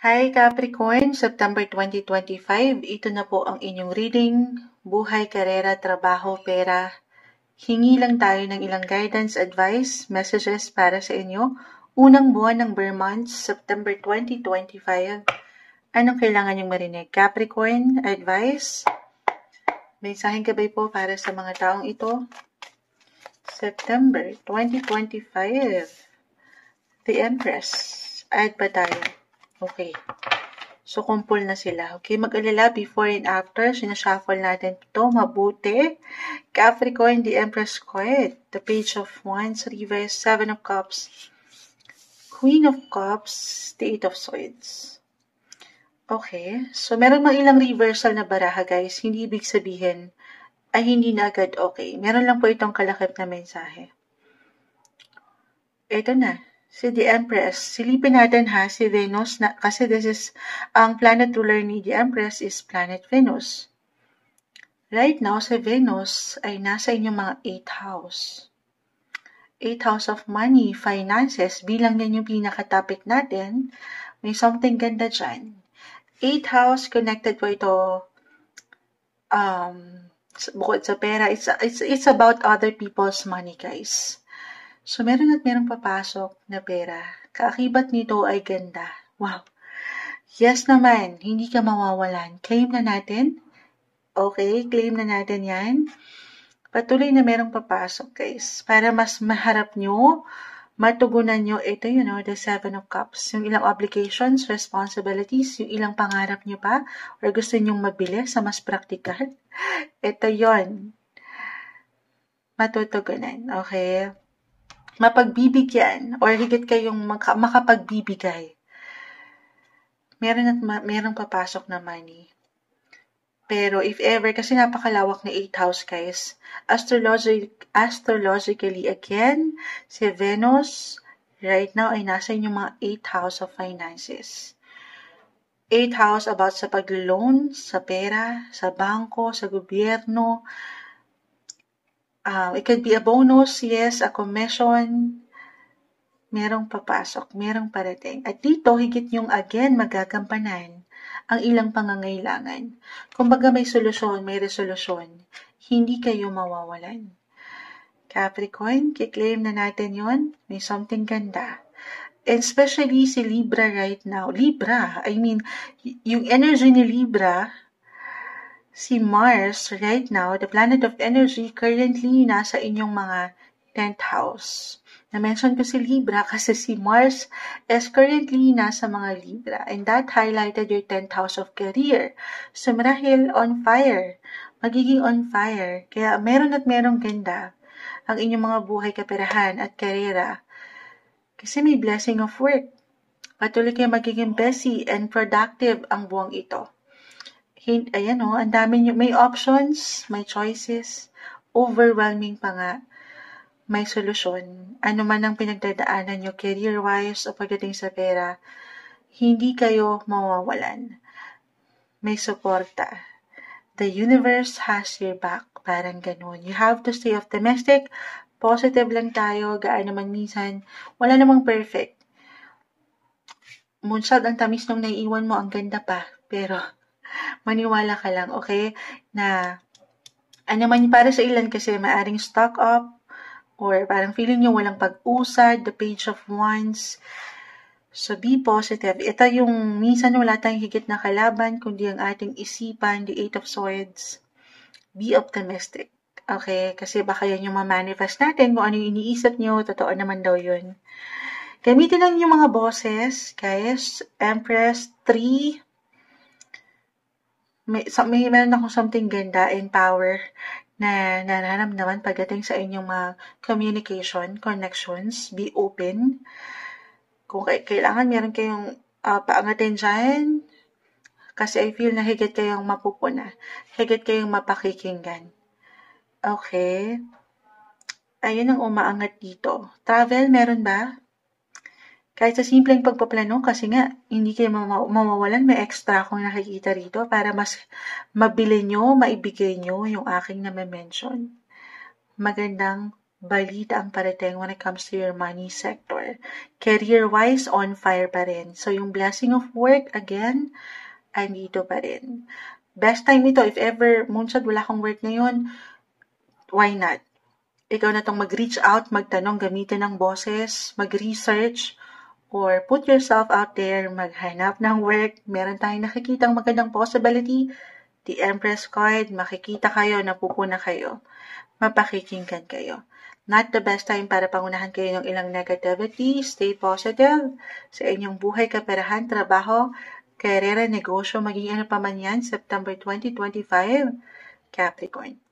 Hi Capricorn, September 2025. Ito na po ang inyong reading. Buhay, karera, trabaho, pera. Hingi lang tayo ng ilang guidance, advice, messages para sa inyo. Unang buwan ng Bear Month, September 2025. Anong kailangan niyong marinig? Capricorn, advice. Mensaheng gabay po para sa mga taong ito. September 2025. The Empress. Add pa tayo. Okay. So, kumpul na sila. Okay, mag-alala before and after. Sinashuffle natin ito. Mabuti. Capricorn, the Empress card. The Page of Wands, reverse, Seven of Cups. Queen of Cups, the Eight of Swords. Okay. So, meron mga ilang reversal na baraha, guys. Hindi ibig sabihin ay hindi na agad okay. Meron lang po itong kalakip na mensahe. Ito na. Si The Empress. Silipin natin ha, si Venus, kasi this is, ang planet ruler ni The Empress is planet Venus. Right now, si Venus ay nasa inyong mga 8th house. 8th house of money, finances, bilang yan yung pinaka-topic natin, may something ganda dyan. 8th house, connected po ito, bukod sa pera, it's about other people's money, guys. So, meron at merong papasok na pera. Kaakibat nito ay ganda. Wow. Yes naman, hindi ka mawawalan. Claim na natin. Okay, claim na natin yan. Patuloy na merong papasok, guys. Para mas maharap nyo, matugunan nyo, ito yun, the Seven of Cups. Yung ilang obligations, responsibilities, yung ilang pangarap nyo pa, or gusto nyong mabili sa mas praktikal. Ito yon, matutugunan. Okay? Mapagbibigyan or higit kayong makapagbibigay. Merong papasok na money. Pero if ever, kasi napakalawak na 8th house, guys. Astrologically, again, si Venus, right now, ay nasa inyong mga 8th house of finances. 8th house about sa pag-loan, sa pera, sa bangko, sa gobyerno. It could be a bonus, yes, a commission, merong papasok, merong parating. At dito, higit yung again magagampanan ang ilang pangangailangan. Kumbaga may solusyon, may resolusyon. Hindi kayo mawawalan. Capricorn, kiklaim na natin yon. May something ganda. And especially si Libra right now. Libra, yung energy ni Libra, si Mars right now, the planet of energy, currently nasa inyong mga 10th house. Na-mention ko si Libra kasi si Mars is currently nasa mga Libra. And that highlighted your 10th house of career. So marahil on fire. Magiging on fire. Kaya meron at merong ganda ang inyong mga buhay, kaperahan at karera. Kasi may blessing of work. Patuloy kayo magiging busy and productive ang buwang ito. Ayan ang dami nyo, may options, may choices, overwhelming pa nga, may solusyon. Ano man ang pinagdadaanan nyo, career-wise o pagdating sa pera, hindi kayo mawawalan. May suporta. The universe has your back, parang ganun. You have to stay optimistic, positive lang tayo, gaan naman minsan, wala namang perfect. Munsad ang tamis nung naiiwan mo, ang ganda pa, pero maniwala ka lang, okay? Na, man para sa ilan kasi maaring stock up or parang feeling nyo walang pag-usad, the Page of Wands. So, be positive. Ito yung minsan wala tayong higit na kalaban, kundi ang ating isipan, the Eight of Swords. Be optimistic. Okay? Kasi baka yan yung ma-manifest natin kung ano yung iniisip nyo, totoo naman daw yun. Gamitin lang yung mga boses, guys. Empress, 3. Meron akong something ganda and power na nararamdaman pagdating sa inyong mga communication, connections, be open. Kung kailangan, meron kayong paangatin dyan, kasi I feel na higit kayong mapupuna, higit kayong mapakikinggan. Okay. Ayun ang umaangat dito. Travel, meron ba? Kahit sa simpleng pagpaplano, kasi nga, hindi kayo mawawalan, may extra akong nakikita rito para mas mabili nyo, maibigay nyo yung aking na-mention. Magandang balita ang parating when it comes to your money sector. Career-wise, on fire pa rin. So, yung blessing of work, again, andito pa rin. Best time ito, if ever, Moonshot, wala kang work ngayon, why not? Ikaw na tong mag-reach out, magtanong, gamitin ng boses, mag-research, or put yourself out there, maghanap ng work. Meron tayong nakikitang magandang possibility. The Empress card, makikita kayo, napupuna kayo. Mapakikinggan kayo. Not the best time para pangunahan kayo ng ilang negativity. Stay positive sa inyong buhay, kaperahan, trabaho, karera, negosyo, maging ano pa man yan, September 2025, Capricorn.